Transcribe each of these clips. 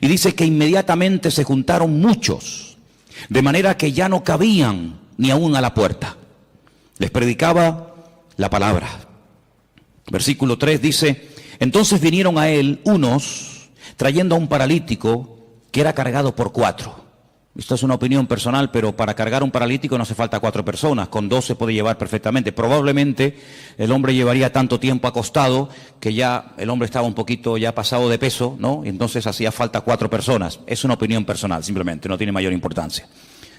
Y dice que inmediatamente se juntaron muchos, de manera que ya no cabían ni aún a la puerta. Les predicaba la palabra. Versículo 3 dice: entonces vinieron a él unos trayendo a un paralítico que era cargado por 4. Esto es una opinión personal, pero para cargar un paralítico no hace falta 4 personas, con 2 se puede llevar perfectamente. Probablemente el hombre llevaría tanto tiempo acostado que ya el hombre estaba un poquito ya pasado de peso, ¿no? Y entonces hacía falta 4 personas. Es una opinión personal, simplemente, no tiene mayor importancia.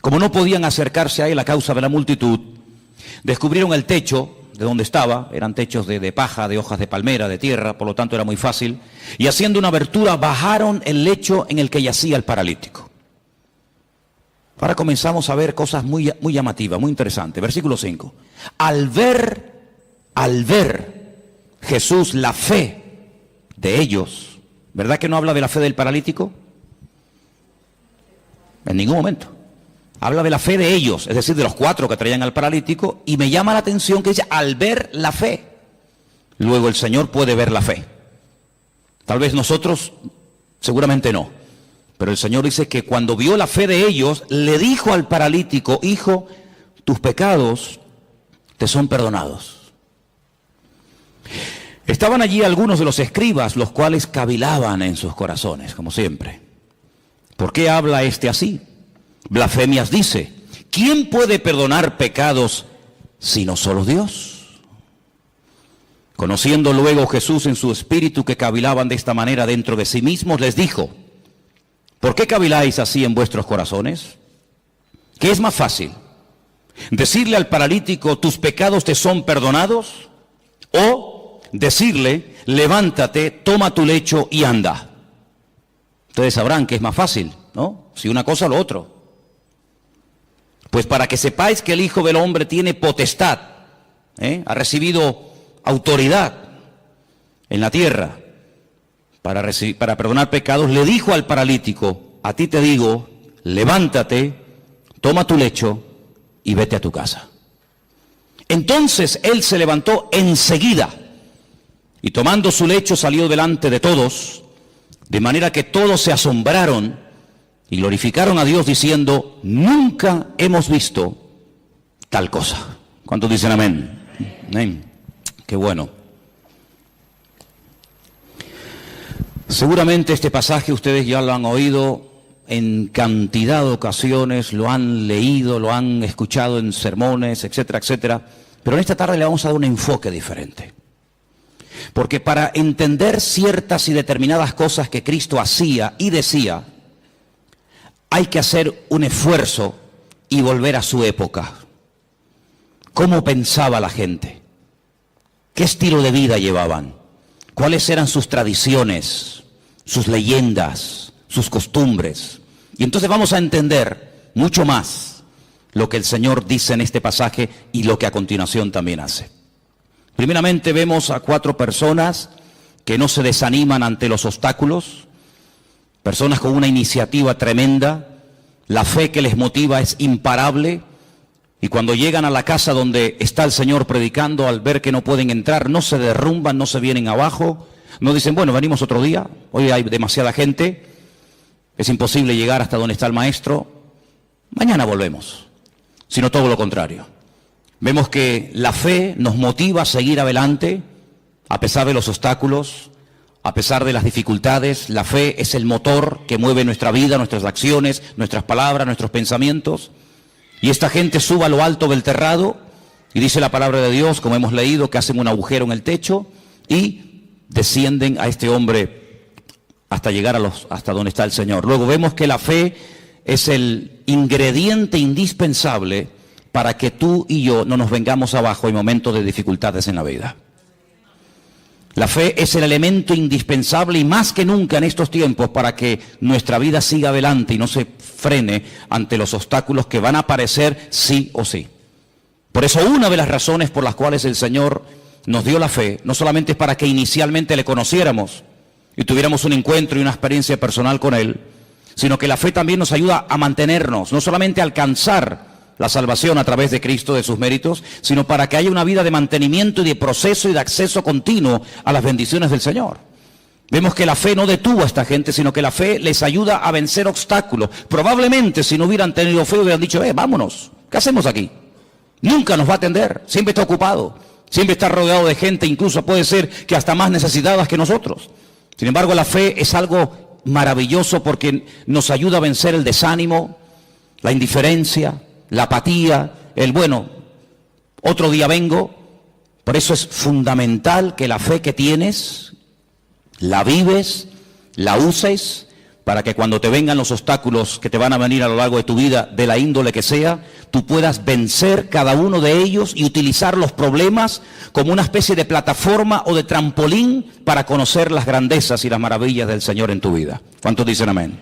Como no podían acercarse a él a causa de la multitud, descubrieron el techo de donde estaba. Eran techos de paja, de hojas de palmera, de tierra, por lo tanto era muy fácil. Y haciendo una abertura bajaron el lecho en el que yacía el paralítico. Ahora comenzamos a ver cosas muy llamativas, muy interesantes. Versículo 5. Al ver Jesús la fe de ellos, ¿verdad que no habla de la fe del paralítico? En ningún momento. Habla de la fe de ellos, es decir, de los 4 que traían al paralítico, y me llama la atención que dice, al ver la fe. Luego el Señor puede ver la fe. Tal vez nosotros, seguramente no. Pero el Señor dice que cuando vio la fe de ellos, le dijo al paralítico: hijo, tus pecados te son perdonados. Estaban allí algunos de los escribas, los cuales cavilaban en sus corazones, como siempre. ¿Por qué habla este así? Blasfemias dice. ¿Quién puede perdonar pecados sino solo Dios? Conociendo luego Jesús en su espíritu que cavilaban de esta manera dentro de sí mismos, les dijo: ¿por qué caviláis así en vuestros corazones? ¿Qué es más fácil? ¿Decirle al paralítico, tus pecados te son perdonados? ¿O decirle, levántate, toma tu lecho y anda? Ustedes sabrán que es más fácil, ¿no? Si una cosa o lo otro. Pues para que sepáis que el Hijo del Hombre tiene potestad, ha recibido autoridad en la tierra para perdonar pecados, le dijo al paralítico: a ti te digo, levántate, toma tu lecho y vete a tu casa. Entonces él se levantó enseguida y tomando su lecho salió delante de todos, de manera que todos se asombraron y glorificaron a Dios diciendo: nunca hemos visto tal cosa. ¿Cuántos dicen amén? Amén. Qué bueno. Seguramente este pasaje ustedes ya lo han oído en cantidad de ocasiones, lo han leído, lo han escuchado en sermones, etcétera, etcétera. Pero en esta tarde le vamos a dar un enfoque diferente. Porque para entender ciertas y determinadas cosas que Cristo hacía y decía, hay que hacer un esfuerzo y volver a su época. ¿Cómo pensaba la gente? ¿Qué estilo de vida llevaban? ¿Cuáles eran sus tradiciones, sus leyendas, sus costumbres? Y entonces vamos a entender mucho más lo que el Señor dice en este pasaje y lo que a continuación también hace. Primeramente vemos a 4 personas que no se desaniman ante los obstáculos, personas con una iniciativa tremenda, la fe que les motiva es imparable. Y cuando llegan a la casa donde está el Señor predicando, al ver que no pueden entrar, no se derrumban, no se vienen abajo, no dicen, bueno, venimos otro día, hoy hay demasiada gente, es imposible llegar hasta donde está el Maestro, mañana volvemos, sino todo lo contrario. Vemos que la fe nos motiva a seguir adelante, a pesar de los obstáculos, a pesar de las dificultades. La fe es el motor que mueve nuestra vida, nuestras acciones, nuestras palabras, nuestros pensamientos. Y esta gente sube a lo alto del terrado y dice la palabra de Dios, como hemos leído, que hacen un agujero en el techo y descienden a este hombre hasta llegar hasta donde está el Señor. Luego vemos que la fe es el ingrediente indispensable para que tú y yo no nos vengamos abajo en momentos de dificultades en la vida. La fe es el elemento indispensable y más que nunca en estos tiempos para que nuestra vida siga adelante y no se frene ante los obstáculos que van a aparecer sí o sí. Por eso una de las razones por las cuales el Señor nos dio la fe, no solamente es para que inicialmente le conociéramos y tuviéramos un encuentro y una experiencia personal con Él, sino que la fe también nos ayuda a mantenernos, no solamente a alcanzar la salvación a través de Cristo, de sus méritos, sino para que haya una vida de mantenimiento y de proceso y de acceso continuo a las bendiciones del Señor. Vemos que la fe no detuvo a esta gente, sino que la fe les ayuda a vencer obstáculos. Probablemente si no hubieran tenido fe hubieran dicho, vámonos, ¿qué hacemos aquí? Nunca nos va a atender, siempre está ocupado, siempre está rodeado de gente, incluso puede ser que hasta más necesitadas que nosotros. Sin embargo, la fe es algo maravilloso porque nos ayuda a vencer el desánimo, la indiferencia, la apatía, otro día vengo. Por eso es fundamental que la fe que tienes, la vives, la uses, para que cuando te vengan los obstáculos que te van a venir a lo largo de tu vida, de la índole que sea, tú puedas vencer cada uno de ellos y utilizar los problemas como una especie de plataforma o de trampolín para conocer las grandezas y las maravillas del Señor en tu vida. ¿Cuántos dicen amén?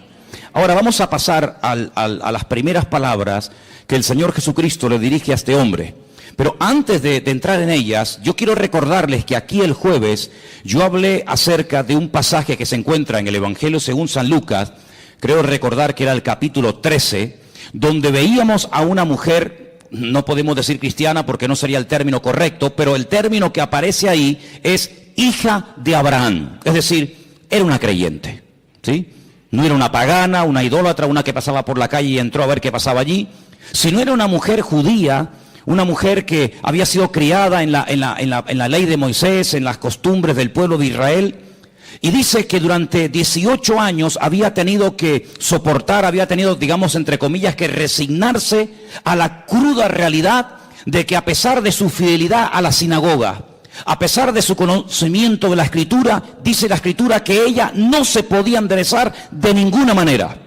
Ahora vamos a pasar a las primeras palabras que el Señor Jesucristo le dirige a este hombre. Pero antes de entrar en ellas, yo quiero recordarles que aquí el jueves yo hablé acerca de un pasaje que se encuentra en el Evangelio según San Lucas, creo recordar que era el capítulo 13, donde veíamos a una mujer, no podemos decir cristiana porque no sería el término correcto, pero el término que aparece ahí es hija de Abraham, es decir, era una creyente, ¿sí? No era una pagana, una idólatra, una que pasaba por la calle y entró a ver qué pasaba allí, sino era una mujer judía, una mujer que había sido criada en la ley de Moisés, en las costumbres del pueblo de Israel, y dice que durante 18 años había tenido que soportar, había tenido, digamos, entre comillas, que resignarse a la cruda realidad de que a pesar de su fidelidad a la sinagoga, a pesar de su conocimiento de la Escritura, dice la Escritura que ella no se podía enderezar de ninguna manera.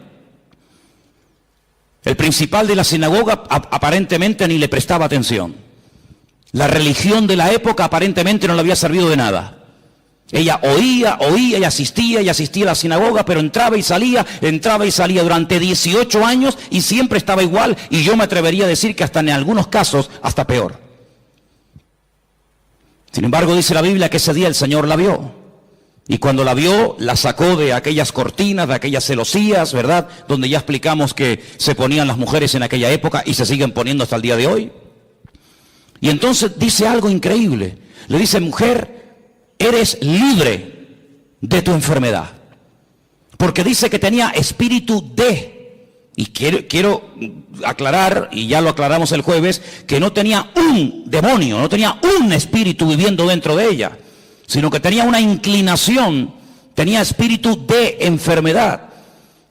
El principal de la sinagoga aparentemente ni le prestaba atención. La religión de la época aparentemente no le había servido de nada. Ella oía y asistía a la sinagoga, pero entraba y salía durante 18 años y siempre estaba igual, y yo me atrevería a decir que hasta en algunos casos hasta peor. Sin embargo, dice la Biblia que ese día el Señor la vio. Y cuando la vio, la sacó de aquellas cortinas, de aquellas celosías, ¿verdad? Donde ya explicamos que se ponían las mujeres en aquella época y se siguen poniendo hasta el día de hoy. Y entonces dice algo increíble. Le dice, mujer, eres libre de tu enfermedad. Porque dice que tenía espíritu de. Y quiero aclarar, y ya lo aclaramos el jueves, que no tenía un demonio, no tenía un espíritu viviendo dentro de ella, sino que tenía una inclinación, tenía espíritu de enfermedad.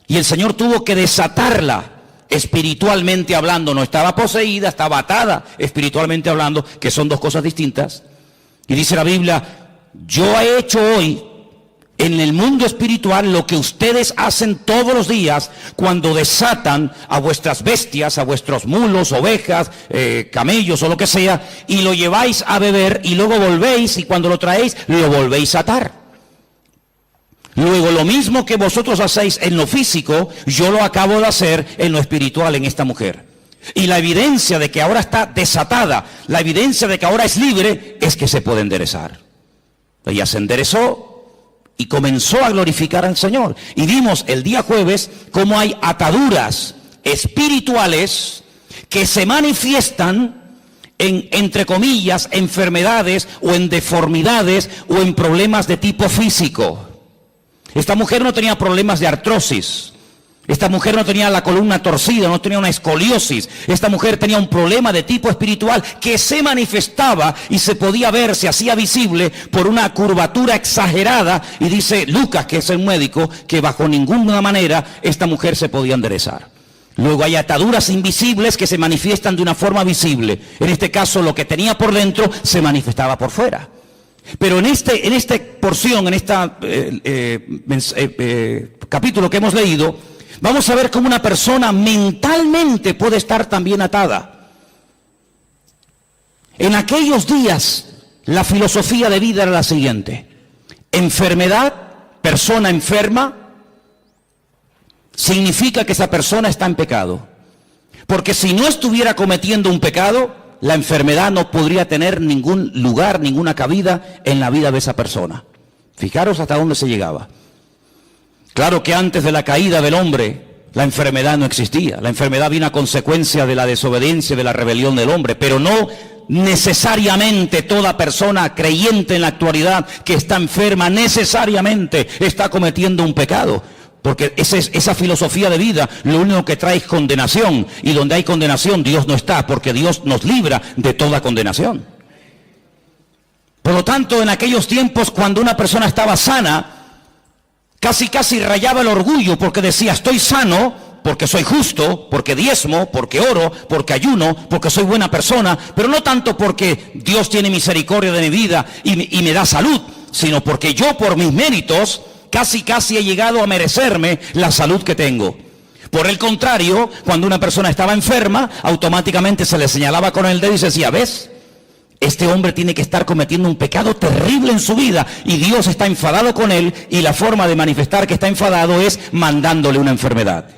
Y el Señor tuvo que desatarla espiritualmente hablando. No estaba poseída, estaba atada espiritualmente hablando, que son dos cosas distintas. Y dice la Biblia, yo he hecho hoy en el mundo espiritual lo que ustedes hacen todos los días cuando desatan a vuestras bestias, a vuestros mulos, ovejas, camellos o lo que sea, y lo lleváis a beber y luego volvéis, y cuando lo traéis lo volvéis a atar. Luego lo mismo que vosotros hacéis en lo físico, yo lo acabo de hacer en lo espiritual en esta mujer. Y la evidencia de que ahora está desatada, la evidencia de que ahora es libre, es que se puede enderezar. Ella se enderezó y comenzó a glorificar al Señor. Y vimos el día jueves cómo hay ataduras espirituales que se manifiestan en, entre comillas, enfermedades o en deformidades o en problemas de tipo físico. Esta mujer no tenía problemas de artrosis. Esta mujer no tenía la columna torcida, no tenía una escoliosis. Esta mujer tenía un problema de tipo espiritual que se manifestaba y se podía ver, se hacía visible por una curvatura exagerada. Y dice Lucas, que es el médico, que bajo ninguna manera esta mujer se podía enderezar. Luego hay ataduras invisibles que se manifiestan de una forma visible. En este caso, lo que tenía por dentro se manifestaba por fuera. Pero en esta porción, en este capítulo que hemos leído, vamos a ver cómo una persona mentalmente puede estar también atada. En aquellos días, la filosofía de vida era la siguiente: enfermedad, persona enferma, significa que esa persona está en pecado. Porque si no estuviera cometiendo un pecado, la enfermedad no podría tener ningún lugar, ninguna cabida en la vida de esa persona. Fijaros hasta dónde se llegaba. Claro que antes de la caída del hombre, la enfermedad no existía. La enfermedad vino a consecuencia de la desobediencia, de la rebelión del hombre, pero no necesariamente toda persona creyente en la actualidad que está enferma necesariamente está cometiendo un pecado. Porque esa filosofía de vida lo único que trae es condenación. Y donde hay condenación Dios no está, porque Dios nos libra de toda condenación. Por lo tanto, en aquellos tiempos cuando una persona estaba sana, casi rayaba el orgullo porque decía, estoy sano porque soy justo, porque diezmo, porque oro, porque ayuno, porque soy buena persona, pero no tanto porque Dios tiene misericordia de mi vida y me da salud, sino porque yo por mis méritos casi he llegado a merecerme la salud que tengo. Por el contrario, cuando una persona estaba enferma, automáticamente se le señalaba con el dedo y se decía, ¿ves? Este hombre tiene que estar cometiendo un pecado terrible en su vida y Dios está enfadado con él, y la forma de manifestar que está enfadado es mandándole una enfermedad.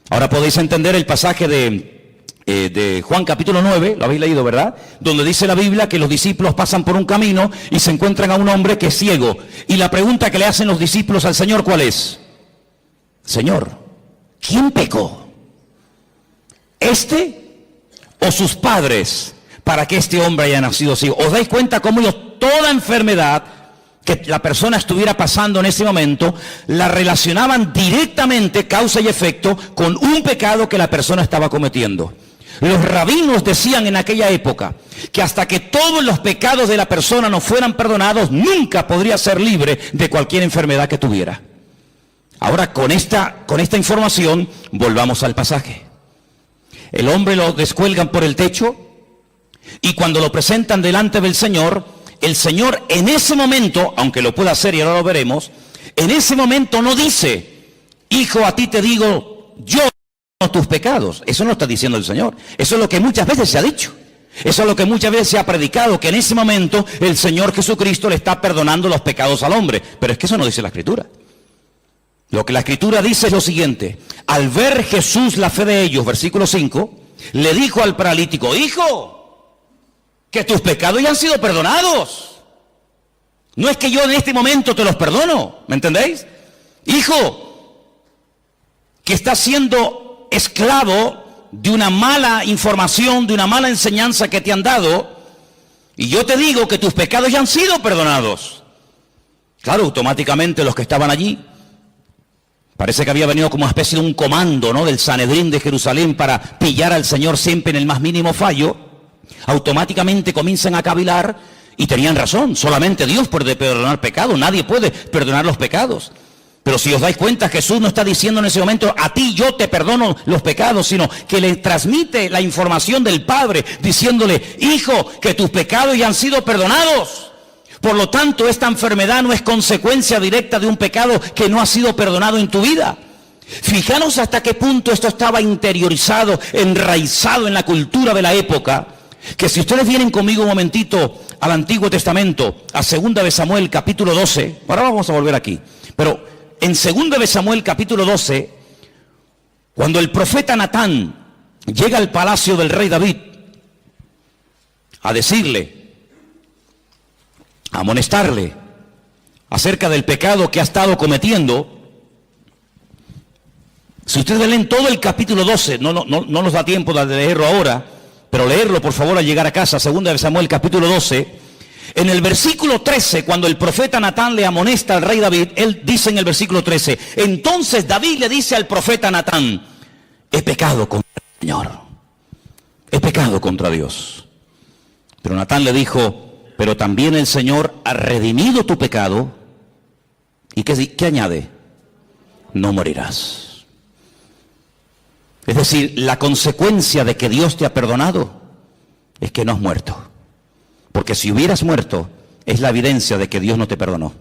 Ahora podéis entender el pasaje de Juan capítulo 9, lo habéis leído, ¿verdad? Donde dice la Biblia que los discípulos pasan por un camino y se encuentran a un hombre que es ciego. Y la pregunta que le hacen los discípulos al Señor, ¿cuál es? Señor, ¿quién pecó? ¿Este o sus padres para que este hombre haya nacido ciego? ¿Os dais cuenta cómo ellos toda enfermedad que la persona estuviera pasando en ese momento la relacionaban directamente, causa y efecto, con un pecado que la persona estaba cometiendo? Los rabinos decían en aquella época que hasta que todos los pecados de la persona no fueran perdonados, nunca podría ser libre de cualquier enfermedad que tuviera. Ahora, con esta información, volvamos al pasaje. El hombre lo descuelgan por el techo y cuando lo presentan delante del Señor, el Señor en ese momento, aunque lo pueda hacer y ahora lo veremos, en ese momento no dice, hijo, a ti te digo, yo perdono tus pecados. Eso no está diciendo el Señor. Eso es lo que muchas veces se ha dicho. Eso es lo que muchas veces se ha predicado, que en ese momento el Señor Jesucristo le está perdonando los pecados al hombre. Pero es que eso no dice la Escritura. Lo que la Escritura dice es lo siguiente. Al ver Jesús la fe de ellos, versículo 5, le dijo al paralítico, hijo, que tus pecados ya han sido perdonados. No es que yo en este momento te los perdono, ¿me entendéis? Hijo, que estás siendo esclavo de una mala información, de una mala enseñanza que te han dado, y yo te digo que tus pecados ya han sido perdonados. Claro, automáticamente los que estaban allí, parece que había venido como una especie de un comando, ¿no?, del Sanedrín de Jerusalén para pillar al Señor siempre en el más mínimo fallo, automáticamente comienzan a cavilar y tenían razón. Solamente Dios puede perdonar pecados, nadie puede perdonar los pecados. Pero si os dais cuenta, Jesús no está diciendo en ese momento, a ti yo te perdono los pecados, sino que le transmite la información del Padre, diciéndole, hijo, que tus pecados ya han sido perdonados. Por lo tanto, esta enfermedad no es consecuencia directa de un pecado que no ha sido perdonado en tu vida. Fijaros hasta qué punto esto estaba interiorizado, enraizado en la cultura de la época, que si ustedes vienen conmigo un momentito al Antiguo Testamento, a 2 de Samuel capítulo 12, ahora vamos a volver aquí, pero en 2 de Samuel capítulo 12, cuando el profeta Natán llega al palacio del rey David a decirle, a amonestarle acerca del pecado que ha estado cometiendo, si ustedes leen todo el capítulo 12, no nos da tiempo de leerlo ahora, pero leerlo por favor al llegar a casa, 2 de Samuel capítulo 12, en el versículo 13, cuando el profeta Natán le amonesta al rey David, él dice en el versículo 13, entonces David le dice al profeta Natán, he pecado contra el Señor, he pecado contra Dios. Pero Natán le dijo, pero también el Señor ha redimido tu pecado, ¿y qué añade? No morirás. Es decir, la consecuencia de que Dios te ha perdonado es que no has muerto. Porque si hubieras muerto, es la evidencia de que Dios no te perdonó.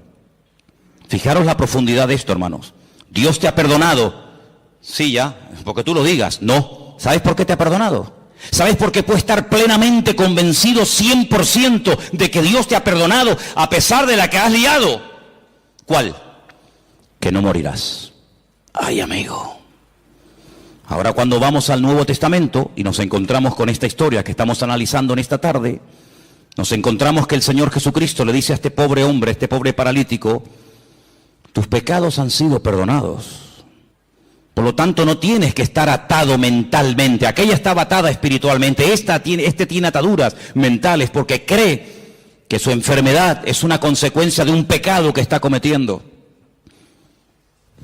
Fijaros la profundidad de esto, hermanos. Dios te ha perdonado. Sí, ya, porque tú lo digas. No. ¿Sabes por qué te ha perdonado? ¿Sabes por qué puedes estar plenamente convencido 100% de que Dios te ha perdonado a pesar de la que has liado? ¿Cuál? Que no morirás. Ay, amigo. Ahora cuando vamos al Nuevo Testamento y nos encontramos con esta historia que estamos analizando en esta tarde, nos encontramos que el Señor Jesucristo le dice a este pobre hombre, a este pobre paralítico, tus pecados han sido perdonados. Por lo tanto, no tienes que estar atado mentalmente. Aquella estaba atada espiritualmente. Este tiene ataduras mentales porque cree que su enfermedad es una consecuencia de un pecado que está cometiendo.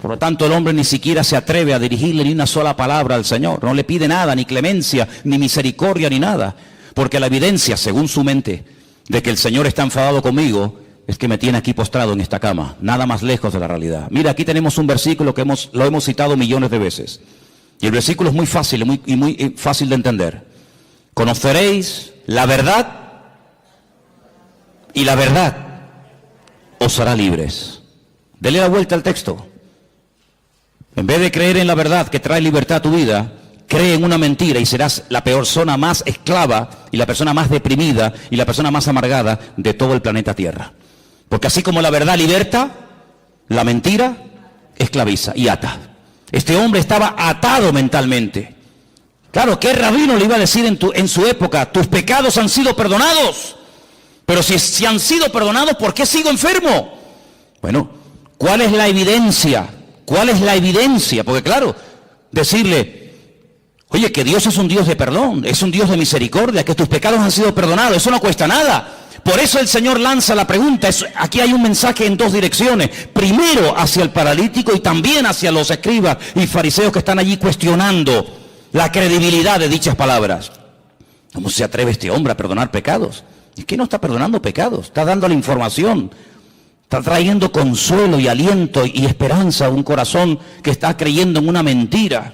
Por lo tanto, el hombre ni siquiera se atreve a dirigirle ni una sola palabra al Señor. No le pide nada, ni clemencia, ni misericordia, ni nada. Porque la evidencia, según su mente, de que el Señor está enfadado conmigo, es que me tiene aquí postrado en esta cama, nada más lejos de la realidad. Mira, aquí tenemos un versículo que lo hemos citado millones de veces. Y el versículo es muy fácil y muy fácil de entender. Conoceréis la verdad y la verdad os hará libres. Dele la vuelta al texto. En vez de creer en la verdad que trae libertad a tu vida, cree en una mentira y serás la persona más esclava y la persona más deprimida y la persona más amargada de todo el planeta Tierra. Porque así como la verdad liberta, la mentira esclaviza y ata. Este hombre estaba atado mentalmente. Claro, ¿qué rabino le iba a decir en su época? Tus pecados han sido perdonados. Pero si han sido perdonados, ¿por qué sigo enfermo? Bueno, ¿cuál es la evidencia? ¿Cuál es la evidencia? Porque claro, decirle, oye, que Dios es un Dios de perdón, es un Dios de misericordia, que tus pecados han sido perdonados, eso no cuesta nada. Por eso el Señor lanza la pregunta. Aquí hay un mensaje en dos direcciones. Primero hacia el paralítico y también hacia los escribas y fariseos que están allí cuestionando la credibilidad de dichas palabras. ¿Cómo se atreve este hombre a perdonar pecados? Es que no está perdonando pecados, está dando la información. Está trayendo consuelo y aliento y esperanza a un corazón que está creyendo en una mentira.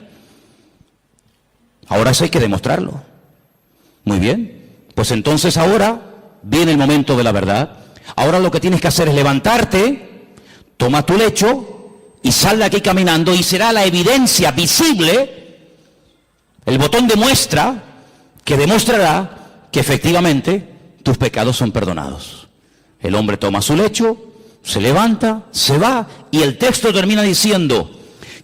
Ahora eso hay que demostrarlo. Muy bien. Pues entonces ahora viene el momento de la verdad. Ahora lo que tienes que hacer es levantarte, toma tu lecho y sal de aquí caminando y será la evidencia visible, el botón de muestra que demostrará que efectivamente tus pecados son perdonados. El hombre toma su lecho, se levanta, se va y el texto termina diciendo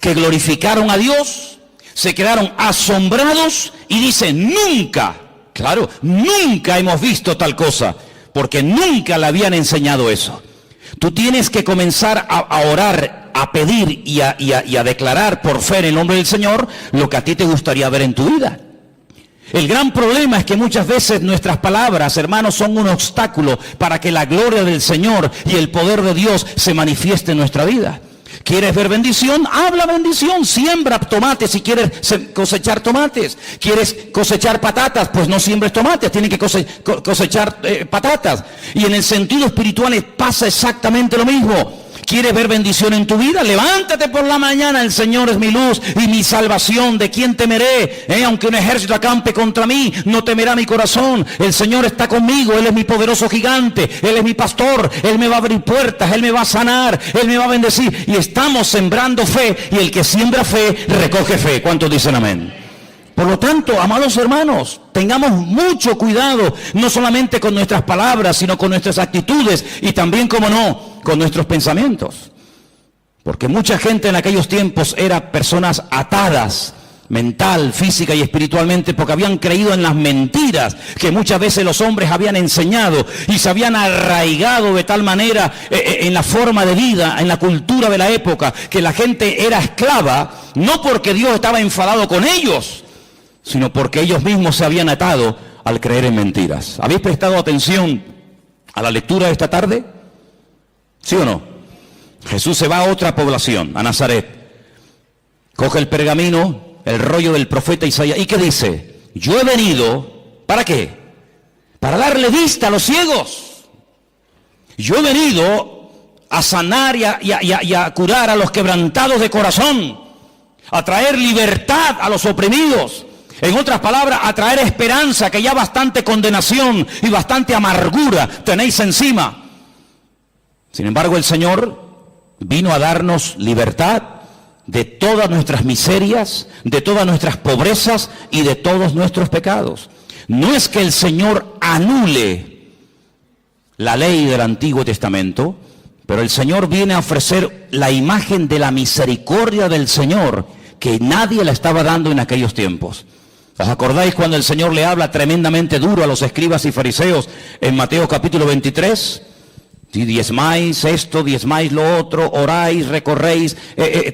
que glorificaron a Dios, se quedaron asombrados y dicen nunca. Claro, nunca hemos visto tal cosa, porque nunca le habían enseñado eso. Tú tienes que comenzar a orar, a pedir y a declarar por fe en el nombre del Señor lo que a ti te gustaría ver en tu vida. El gran problema es que muchas veces nuestras palabras, hermanos, son un obstáculo para que la gloria del Señor y el poder de Dios se manifieste en nuestra vida. ¿Quieres ver bendición? Habla bendición. Siembra tomates si quieres cosechar tomates. ¿Quieres cosechar patatas? Pues no siembres tomates, tienes que cosechar patatas. Y en el sentido espiritual pasa exactamente lo mismo. ¿Quieres ver bendición en tu vida? Levántate por la mañana, el Señor es mi luz y mi salvación. ¿De quién temeré? Aunque un ejército acampe contra mí, no temerá mi corazón. El Señor está conmigo, Él es mi poderoso gigante, Él es mi pastor, Él me va a abrir puertas, Él me va a sanar, Él me va a bendecir. Y estamos sembrando fe, y el que siembra fe, recoge fe. ¿Cuántos dicen amén? Por lo tanto, amados hermanos, tengamos mucho cuidado, no solamente con nuestras palabras, sino con nuestras actitudes y también, como no, con nuestros pensamientos. Porque mucha gente en aquellos tiempos era personas atadas, mental, física y espiritualmente, porque habían creído en las mentiras que muchas veces los hombres habían enseñado y se habían arraigado de tal manera en la forma de vida, en la cultura de la época, que la gente era esclava, no porque Dios estaba enfadado con ellos, sino porque ellos mismos se habían atado al creer en mentiras. ¿Habéis prestado atención a la lectura de esta tarde? ¿Sí o no? Jesús se va a otra población, a Nazaret. Coge el pergamino, el rollo del profeta Isaías. ¿Y qué dice? Yo he venido, ¿para qué? Para darle vista a los ciegos. Yo he venido a sanar y a curar a los quebrantados de corazón, a traer libertad a los oprimidos. En otras palabras, a traer esperanza, que ya bastante condenación y bastante amargura tenéis encima. Sin embargo, el Señor vino a darnos libertad de todas nuestras miserias, de todas nuestras pobrezas y de todos nuestros pecados. No es que el Señor anule la ley del Antiguo Testamento, pero el Señor viene a ofrecer la imagen de la misericordia del Señor, que nadie la estaba dando en aquellos tiempos. ¿Os acordáis cuando el Señor le habla tremendamente duro a los escribas y fariseos en Mateo capítulo 23? Si diezmáis esto, diezmáis lo otro, oráis, recorréis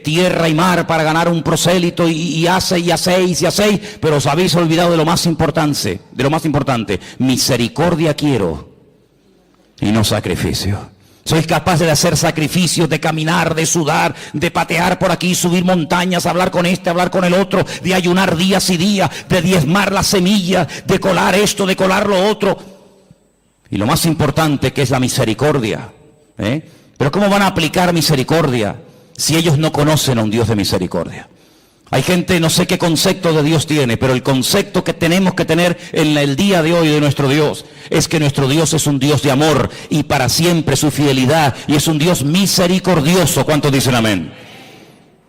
tierra y mar para ganar un prosélito y hacéis, pero os habéis olvidado de lo más importante, misericordia quiero y no sacrificio. Sois capaces de hacer sacrificios, de caminar, de sudar, de patear por aquí, subir montañas, hablar con este, hablar con el otro, de ayunar días y días, de diezmar las semillas, de colar esto, de colar lo otro. Y lo más importante que es la misericordia. Pero ¿cómo van a aplicar misericordia si ellos no conocen a un Dios de misericordia? Hay gente, no sé qué concepto de Dios tiene, pero el concepto que tenemos que tener en el día de hoy de nuestro Dios es que nuestro Dios es un Dios de amor y para siempre su fidelidad, y es un Dios misericordioso. ¿Cuántos dicen amén?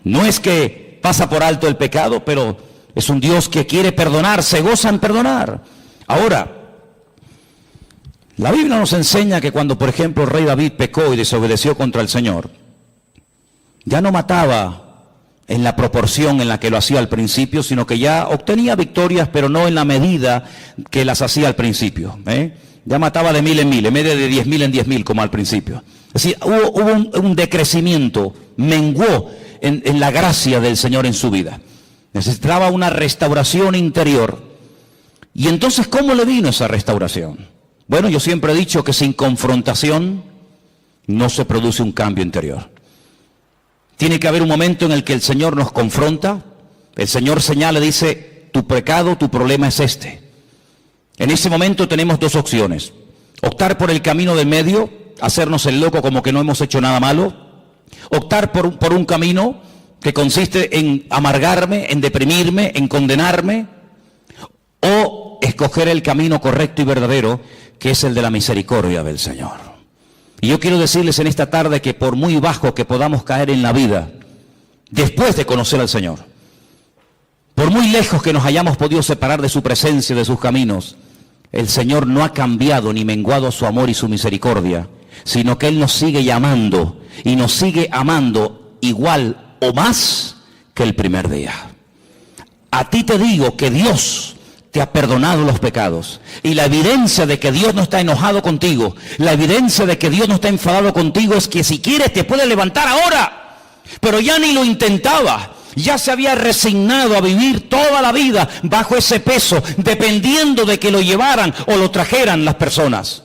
No es que pasa por alto el pecado, pero es un Dios que quiere perdonar, se goza en perdonar. Ahora, la Biblia nos enseña que cuando, por ejemplo, el rey David pecó y desobedeció contra el Señor, ya no mataba en la proporción en la que lo hacía al principio, sino que ya obtenía victorias, pero no en la medida que las hacía al principio. Ya mataba de 1000 en 1000, en vez de 10.000 en 10.000 como al principio. Es decir, hubo un decrecimiento, menguó en la gracia del Señor en su vida. Necesitaba una restauración interior. Y entonces, ¿cómo le vino esa restauración? Bueno, yo siempre he dicho que sin confrontación no se produce un cambio interior. Tiene que haber un momento en el que el Señor nos confronta, el Señor señala, dice, tu pecado, tu problema es este. En ese momento tenemos dos opciones: optar por el camino del medio, hacernos el loco como que no hemos hecho nada malo; optar por un camino que consiste en amargarme, en deprimirme, en condenarme; o escoger el camino correcto y verdadero, que es el de la misericordia del Señor. Y yo quiero decirles en esta tarde que por muy bajo que podamos caer en la vida, después de conocer al Señor, por muy lejos que nos hayamos podido separar de su presencia, de sus caminos, el Señor no ha cambiado ni menguado su amor y su misericordia, sino que Él nos sigue llamando y nos sigue amando igual o más que el primer día. A ti te digo que Dios te ha perdonado los pecados, y la evidencia de que Dios no está enojado contigo, la evidencia de que Dios no está enfadado contigo, es que si quieres te puedes levantar ahora. Pero ya ni lo intentaba, ya se había resignado a vivir toda la vida bajo ese peso, dependiendo de que lo llevaran o lo trajeran las personas.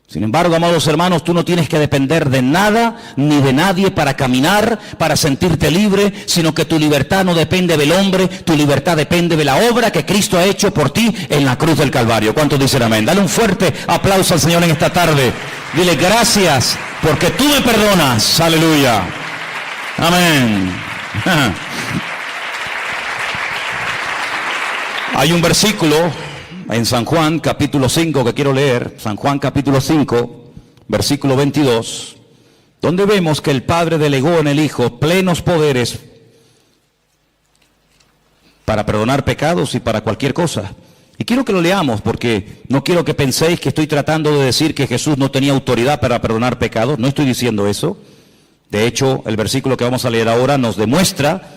Sin embargo, amados hermanos, tú no tienes que depender de nada ni de nadie para caminar, para sentirte libre, sino que tu libertad no depende del hombre, tu libertad depende de la obra que Cristo ha hecho por ti en la cruz del Calvario. ¿Cuántos dicen amén? Dale un fuerte aplauso al Señor en esta tarde. Dile gracias porque tú me perdonas. Aleluya. Amén. Hay un versículo en San Juan capítulo 5 que quiero leer, San Juan capítulo 5, versículo 22, donde vemos que el Padre delegó en el Hijo plenos poderes para perdonar pecados y para cualquier cosa. Y quiero que lo leamos porque no quiero que penséis que estoy tratando de decir que Jesús no tenía autoridad para perdonar pecados, no estoy diciendo eso. De hecho, el versículo que vamos a leer ahora nos demuestra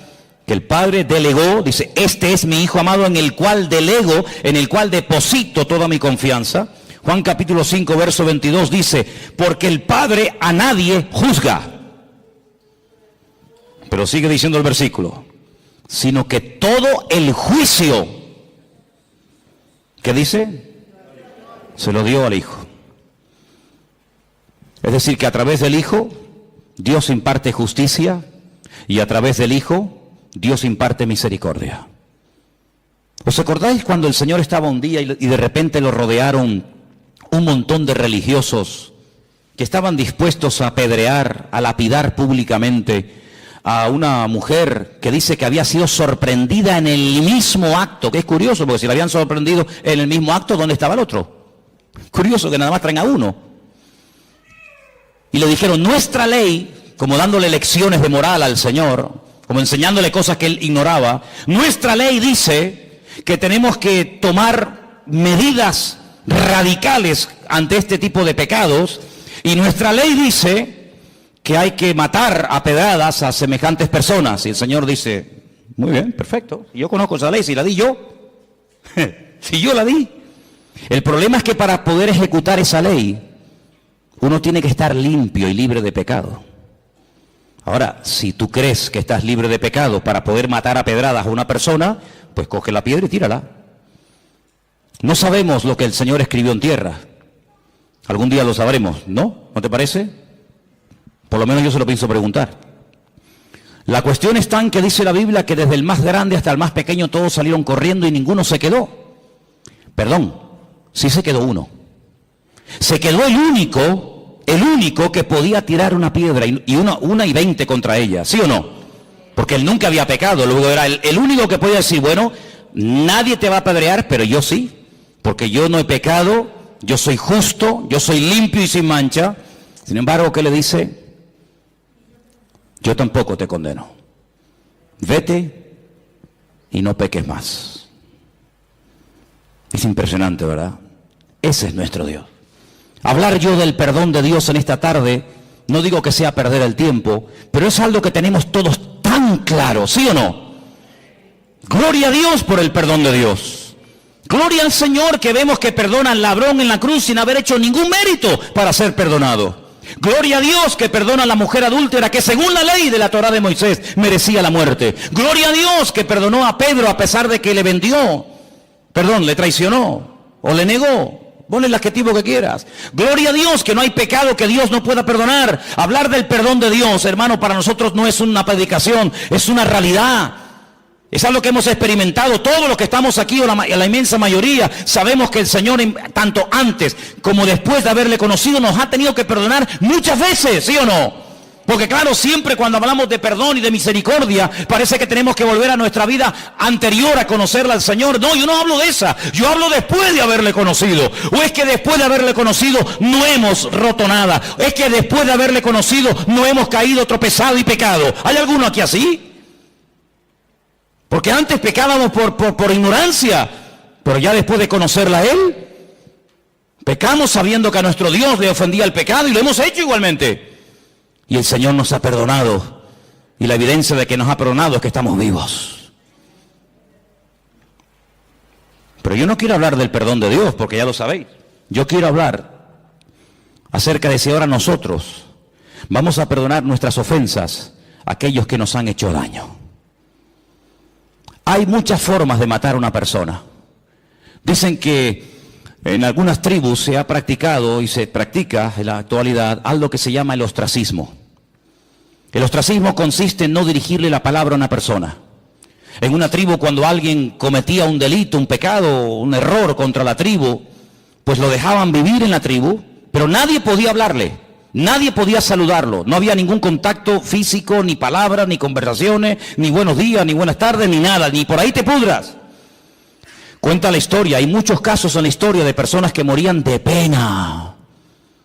que el Padre delegó, dice, este es mi Hijo amado en el cual delego, en el cual deposito toda mi confianza. Juan capítulo 5, verso 22 dice, porque el Padre a nadie juzga. Pero sigue diciendo el versículo, sino que todo el juicio, ¿qué dice? Se lo dio al Hijo. Es decir, que a través del Hijo, Dios imparte justicia, y a través del Hijo, Dios imparte misericordia. ¿Os acordáis cuando el Señor estaba un día y de repente lo rodearon un montón de religiosos que estaban dispuestos a apedrear, a lapidar públicamente a una mujer que dice que había sido sorprendida en el mismo acto? Que es curioso, porque si la habían sorprendido en el mismo acto, ¿dónde estaba el otro? Curioso que nada más traen a uno. Y le dijeron, nuestra ley, como dándole lecciones de moral al Señor, como enseñándole cosas que él ignoraba, nuestra ley dice que tenemos que tomar medidas radicales ante este tipo de pecados, y nuestra ley dice que hay que matar a pedradas a semejantes personas. Y el Señor dice, muy bien, perfecto, yo conozco esa ley, si la di yo, si yo la di. El problema es que para poder ejecutar esa ley, Uno tiene que estar limpio y libre de pecado. Ahora, si tú crees que estás libre de pecado para poder matar a pedradas a una persona, pues coge la piedra y tírala. No sabemos lo que el Señor escribió en tierra. Algún día lo sabremos, ¿no? ¿No te parece? Por lo menos yo se lo pienso preguntar. La cuestión está en que dice la Biblia que desde el más grande hasta el más pequeño todos salieron corriendo y ninguno se quedó. Perdón, sí se quedó uno. Se quedó el único que podía tirar una piedra y una y 20 contra ella, ¿sí o no? Porque él nunca había pecado, luego era el único que podía decir, bueno, nadie te va a apedrear, pero yo sí, porque yo no he pecado, yo soy justo, yo soy limpio y sin mancha. Sin embargo, ¿qué le dice? Yo tampoco te condeno. Vete y no peques más. Es impresionante, ¿verdad? Ese es nuestro Dios. Hablar yo del perdón de Dios en esta tarde, no digo que sea perder el tiempo, pero es algo que tenemos todos tan claro, ¿sí o no? Gloria a Dios por el perdón de Dios. Gloria al Señor que vemos que perdona al ladrón en la cruz sin haber hecho ningún mérito para ser perdonado. Gloria a Dios que perdona a la mujer adúltera que según la ley de la Torá de Moisés merecía la muerte. Gloria a Dios que perdonó a Pedro a pesar de que le le traicionó o le negó. Ponle el adjetivo que quieras. Gloria a Dios que no hay pecado que Dios no pueda perdonar. Hablar del perdón de Dios, hermano, para nosotros no es una predicación, es una realidad. Es algo que hemos experimentado. Todos los que estamos aquí, o la inmensa mayoría, sabemos que el Señor, tanto antes como después de haberle conocido, nos ha tenido que perdonar muchas veces, ¿sí o no? Porque claro, siempre cuando hablamos de perdón y de misericordia, parece que tenemos que volver a nuestra vida anterior a conocerla al Señor. No, yo no hablo de esa, yo hablo después de haberle conocido. O es que después de haberle conocido no hemos roto nada. Es que después de haberle conocido no hemos caído, tropezado y pecado. ¿Hay alguno aquí así? Porque antes pecábamos por ignorancia, pero ya después de conocerla a Él, pecamos sabiendo que a nuestro Dios le ofendía el pecado y lo hemos hecho igualmente. Y el Señor nos ha perdonado. Y la evidencia de que nos ha perdonado es que estamos vivos. Pero yo no quiero hablar del perdón de Dios, porque ya lo sabéis. Yo quiero hablar acerca de si ahora nosotros vamos a perdonar nuestras ofensas a aquellos que nos han hecho daño. Hay muchas formas de matar a una persona. Dicen que en algunas tribus se ha practicado y se practica en la actualidad algo que se llama el ostracismo. El ostracismo consiste en no dirigirle la palabra a una persona. En una tribu, cuando alguien cometía un delito, un pecado, un error contra la tribu, pues lo dejaban vivir en la tribu, pero nadie podía hablarle, nadie podía saludarlo, no había ningún contacto físico, ni palabras, ni conversaciones, ni buenos días, ni buenas tardes, ni nada, ni por ahí te pudras. Cuenta la historia, hay muchos casos en la historia de personas que morían de pena,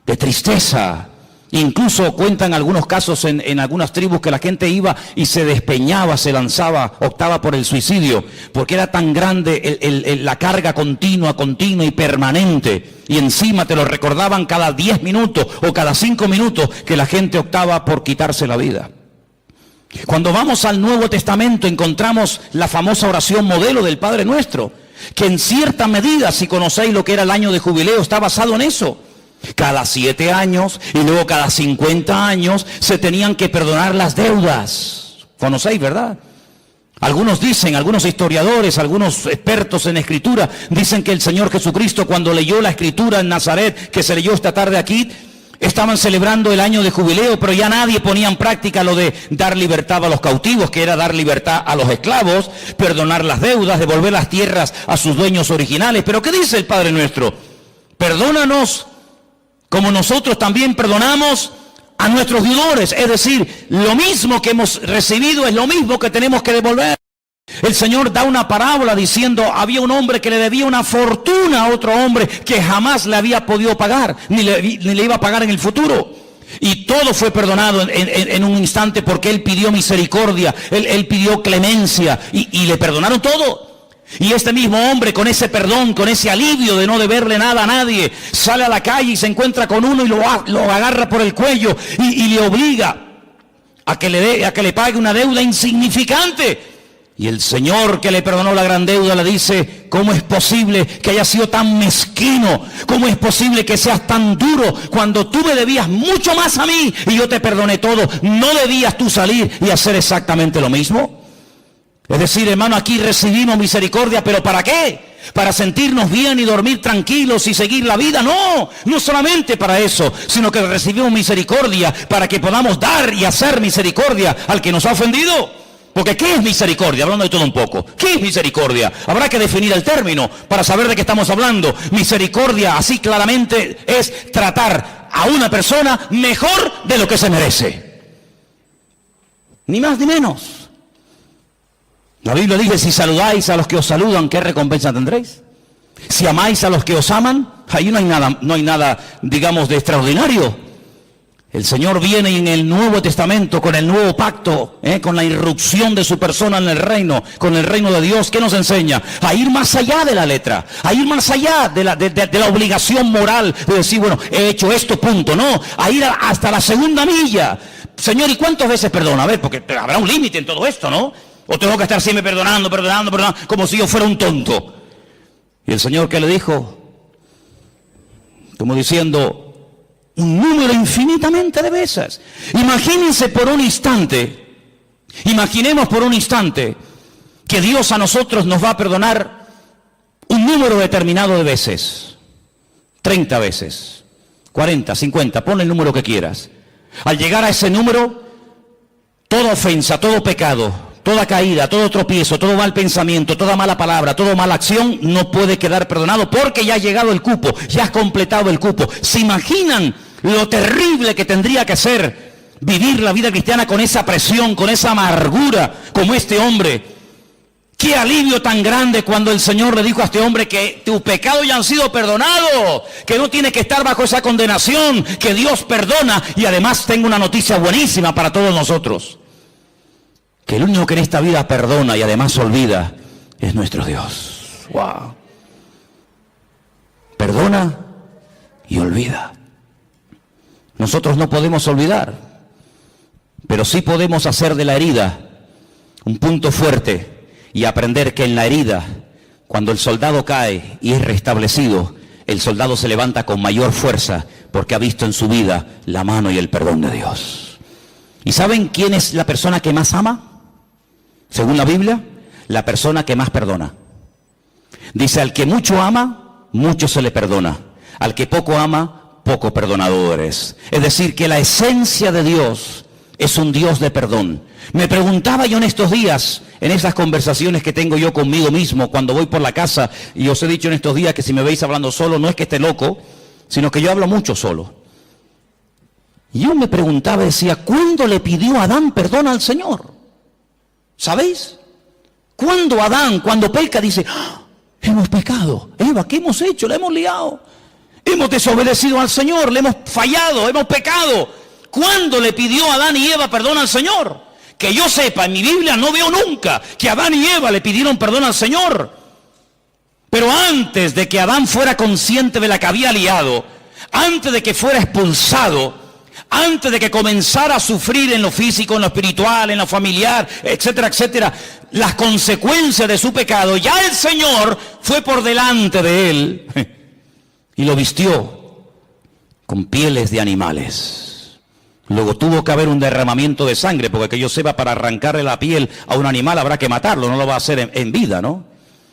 de tristeza. Incluso cuentan algunos casos en algunas tribus que la gente iba y se despeñaba, se lanzaba, optaba por el suicidio, porque era tan grande la carga continua y permanente, y encima te lo recordaban cada 10 minutos o cada 5 minutos que la gente optaba por quitarse la vida. Cuando vamos al Nuevo Testamento encontramos la famosa oración modelo del Padre Nuestro, que en cierta medida, si conocéis lo que era el año de jubileo, está basado en eso. Cada 7 años y luego cada 50 años se tenían que perdonar las deudas. Conocéis, ¿verdad? Algunos dicen, algunos historiadores, algunos expertos en escritura, dicen que el Señor Jesucristo, cuando leyó la escritura en Nazaret, que se leyó esta tarde aquí, estaban celebrando el año de jubileo, pero ya nadie ponía en práctica lo de dar libertad a los cautivos, que era dar libertad a los esclavos, perdonar las deudas, devolver las tierras a sus dueños originales. Pero ¿qué dice el Padre Nuestro? Perdónanos como nosotros también perdonamos a nuestros deudores. Es decir, lo mismo que hemos recibido es lo mismo que tenemos que devolver. El Señor da una parábola diciendo, había un hombre que le debía una fortuna a otro hombre que jamás le había podido pagar, ni le iba a pagar en el futuro. Y todo fue perdonado en un instante porque él pidió misericordia, él pidió clemencia y le perdonaron todo. Y este mismo hombre, con ese perdón, con ese alivio de no deberle nada a nadie, sale a la calle y se encuentra con uno y lo agarra por el cuello y le obliga a que le pague una deuda insignificante. Y el Señor que le perdonó la gran deuda le dice, ¿Cómo es posible que hayas sido tan mezquino? ¿Cómo es posible que seas tan duro cuando tú me debías mucho más a mí y yo te perdoné todo? ¿No debías tú salir y hacer exactamente lo mismo? Es decir, hermano, aquí recibimos misericordia, ¿pero para qué? ¿Para sentirnos bien y dormir tranquilos y seguir la vida? No, no solamente para eso, sino que recibimos misericordia para que podamos dar y hacer misericordia al que nos ha ofendido. Porque ¿qué es misericordia? Hablando de todo un poco. ¿Qué es misericordia? Habrá que definir el término para saber de qué estamos hablando. Misericordia, así claramente, es tratar a una persona mejor de lo que se merece. Ni más ni menos. La Biblia dice, si saludáis a los que os saludan, ¿qué recompensa tendréis? Si amáis a los que os aman, ahí no hay nada, digamos, de extraordinario. El Señor viene en el Nuevo Testamento, con el nuevo pacto, con la irrupción de su persona en el reino, con el reino de Dios. ¿Qué nos enseña? A ir más allá de la letra, a ir más allá de la obligación moral de decir, bueno, he hecho esto, punto. No, a ir hasta la segunda milla. Señor, ¿y cuántas veces perdona? A ver, porque habrá un límite en todo esto, ¿no? O tengo que estar siempre perdonando, como si yo fuera un tonto. Y el Señor, ¿qué le dijo? Como diciendo, un número infinitamente de veces. Imaginemos por un instante que Dios a nosotros nos va a perdonar un número determinado de veces. 30 veces, 40, 50, pon el número que quieras. Al llegar a ese número, toda ofensa, todo pecado, toda caída, todo tropiezo, todo mal pensamiento, toda mala palabra, toda mala acción no puede quedar perdonado porque ya ha llegado el cupo, ya has completado el cupo. ¿Se imaginan lo terrible que tendría que ser vivir la vida cristiana con esa presión, con esa amargura como este hombre? Qué alivio tan grande cuando el Señor le dijo a este hombre que tus pecados ya han sido perdonados, que no tienes que estar bajo esa condenación, que Dios perdona. Y además tengo una noticia buenísima para todos nosotros. Que el único que en esta vida perdona y además olvida es nuestro Dios. ¡Wow! Perdona y olvida. Nosotros no podemos olvidar, pero sí podemos hacer de la herida un punto fuerte y aprender que en la herida, cuando el soldado cae y es restablecido, el soldado se levanta con mayor fuerza porque ha visto en su vida la mano y el perdón de Dios. ¿Y saben quién es la persona que más ama? Según la Biblia, la persona que más perdona. Dice, al que mucho ama, mucho se le perdona. Al que poco ama, poco perdonado eres. Es decir, que la esencia de Dios es un Dios de perdón. Me preguntaba yo en estos días, en esas conversaciones que tengo yo conmigo mismo cuando voy por la casa, y os he dicho en estos días que si me veis hablando solo, no es que esté loco, sino que yo hablo mucho solo. Y yo me preguntaba, decía, ¿cuándo le pidió Adán perdón al Señor? ¿Sabéis? Cuando Adán, cuando peca, dice, ¡ah! Hemos pecado. Eva, ¿qué hemos hecho? La hemos liado. Hemos desobedecido al Señor, le hemos fallado, hemos pecado. ¿Cuándo le pidió Adán y Eva perdón al Señor? Que yo sepa, en mi Biblia no veo nunca que Adán y Eva le pidieron perdón al Señor. Pero antes de que Adán fuera consciente de la que había liado, antes de que fuera expulsado, antes de que comenzara a sufrir en lo físico, en lo espiritual, en lo familiar, etcétera, etcétera, las consecuencias de su pecado, ya el Señor fue por delante de él y lo vistió con pieles de animales. Luego tuvo que haber un derramamiento de sangre, porque que yo sepa, para arrancarle la piel a un animal habrá que matarlo, no lo va a hacer en vida, ¿no?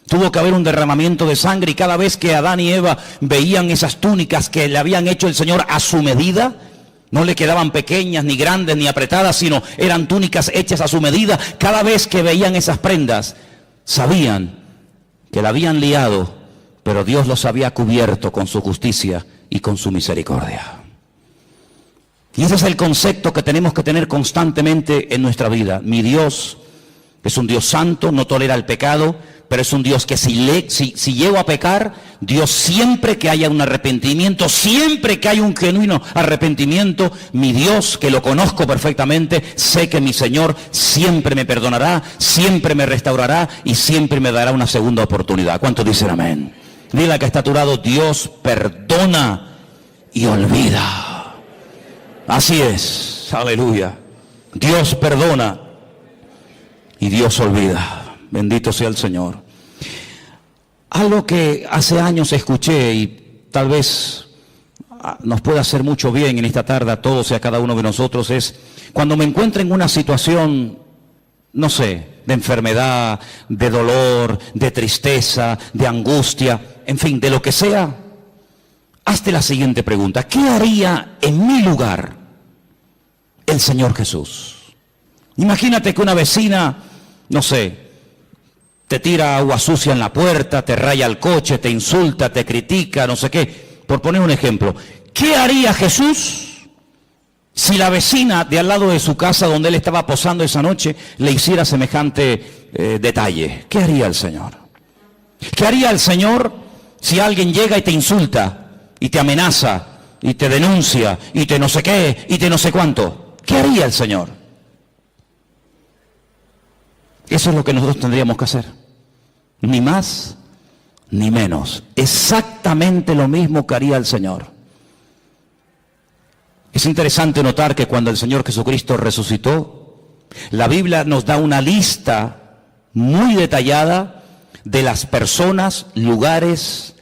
Tuvo que haber un derramamiento de sangre, y cada vez que Adán y Eva veían esas túnicas que le habían hecho el Señor a su medida, no le quedaban pequeñas, ni grandes, ni apretadas, sino eran túnicas hechas a su medida. Cada vez que veían esas prendas, sabían que la habían liado, pero Dios los había cubierto con su justicia y con su misericordia. Y ese es el concepto que tenemos que tener constantemente en nuestra vida. Mi Dios es un Dios santo, no tolera el pecado, pero es un Dios que si llego a pecar, Dios, siempre que haya un arrepentimiento, siempre que haya un genuino arrepentimiento, mi Dios, que lo conozco perfectamente, sé que mi Señor siempre me perdonará, siempre me restaurará y siempre me dará una segunda oportunidad. ¿Cuántos dicen amén? Dile al que está a tu lado, Dios perdona y olvida. Así es, aleluya. Dios perdona y Dios olvida. Bendito sea el Señor. Algo que hace años escuché y tal vez nos puede hacer mucho bien en esta tarde a todos y a cada uno de nosotros es, cuando me encuentro en una situación, no sé, de enfermedad, de dolor, de tristeza, de angustia, en fin, de lo que sea, hazte la siguiente pregunta: ¿qué haría en mi lugar el Señor Jesús? Imagínate que una vecina, no sé, te tira agua sucia en la puerta, te raya el coche, te insulta, te critica, no sé qué. Por poner un ejemplo, ¿qué haría Jesús si la vecina de al lado de su casa donde él estaba posando esa noche le hiciera semejante detalle? ¿Qué haría el Señor? ¿Qué haría el Señor si alguien llega y te insulta, y te amenaza, y te denuncia, y te no sé qué, y te no sé cuánto? ¿Qué haría el Señor? Eso es lo que nosotros tendríamos que hacer. Ni más ni menos. Exactamente lo mismo que haría el Señor. Es interesante notar que cuando el Señor Jesucristo resucitó, la Biblia nos da una lista muy detallada de las personas, lugares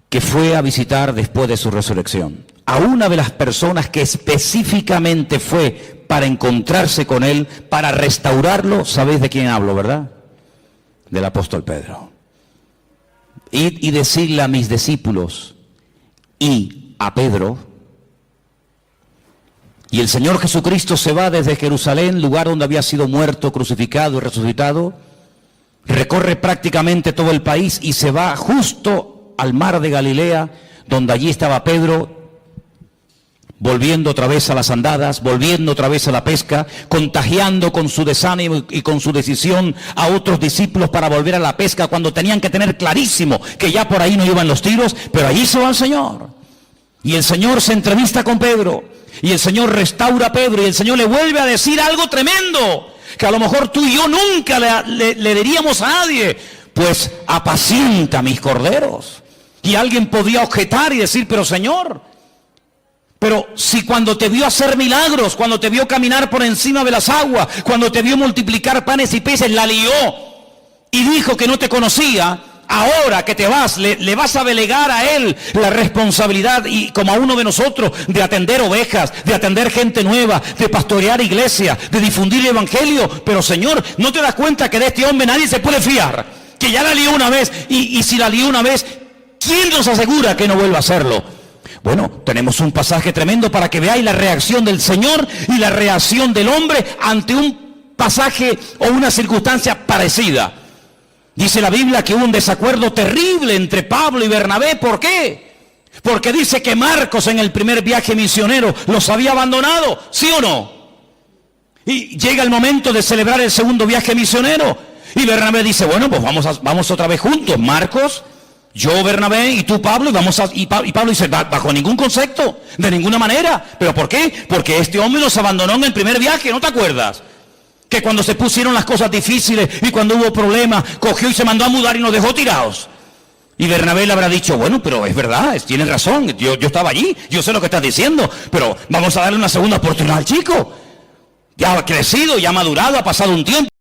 que fue a visitar después de su resurrección. A una de las personas que específicamente fue para encontrarse con él, para restaurarlo, ¿sabéis de quién hablo, verdad? Del apóstol Pedro. Id y decirle a mis discípulos y a Pedro. Y el Señor Jesucristo se va desde Jerusalén, lugar donde había sido muerto, crucificado y resucitado, recorre prácticamente todo el país y se va justo al mar de Galilea, donde allí estaba Pedro, volviendo otra vez a las andadas, volviendo otra vez a la pesca, contagiando con su desánimo y con su decisión a otros discípulos para volver a la pesca, cuando tenían que tener clarísimo que ya por ahí no iban los tiros, pero allí se va el Señor. Y el Señor se entrevista con Pedro, y el Señor restaura a Pedro, y el Señor le vuelve a decir algo tremendo, que a lo mejor tú y yo nunca le diríamos a nadie: pues apacienta mis corderos. Y alguien podría objetar y decir: pero Señor, pero si cuando te vio hacer milagros, cuando te vio caminar por encima de las aguas, cuando te vio multiplicar panes y peces, la lió y dijo que no te conocía, ahora que te vas, le vas a delegar a él la responsabilidad, y como a uno de nosotros, de atender ovejas, de atender gente nueva, de pastorear iglesia, de difundir el evangelio. Pero Señor, ¿no te das cuenta que de este hombre nadie se puede fiar? Que ya la lió una vez, y si la lió una vez, ¿quién nos asegura que no vuelva a hacerlo? Bueno, tenemos un pasaje tremendo para que veáis la reacción del Señor y la reacción del hombre ante un pasaje o una circunstancia parecida. Dice la Biblia que hubo un desacuerdo terrible entre Pablo y Bernabé. ¿Por qué? Porque dice que Marcos en el primer viaje misionero los había abandonado, ¿sí o no? Y llega el momento de celebrar el segundo viaje misionero y Bernabé dice: bueno, pues vamos otra vez juntos, Marcos, yo, Bernabé, y tú, Pablo, y Pablo dice: bajo ningún concepto, de ninguna manera. ¿Pero por qué? Porque este hombre nos abandonó en el primer viaje, ¿no te acuerdas? Que cuando se pusieron las cosas difíciles y cuando hubo problemas, cogió y se mandó a mudar y nos dejó tirados. Y Bernabé le habrá dicho: bueno, pero es verdad, tienes razón, yo estaba allí, yo sé lo que estás diciendo, pero vamos a darle una segunda oportunidad al chico. Ya ha crecido, ya ha madurado, ha pasado un tiempo.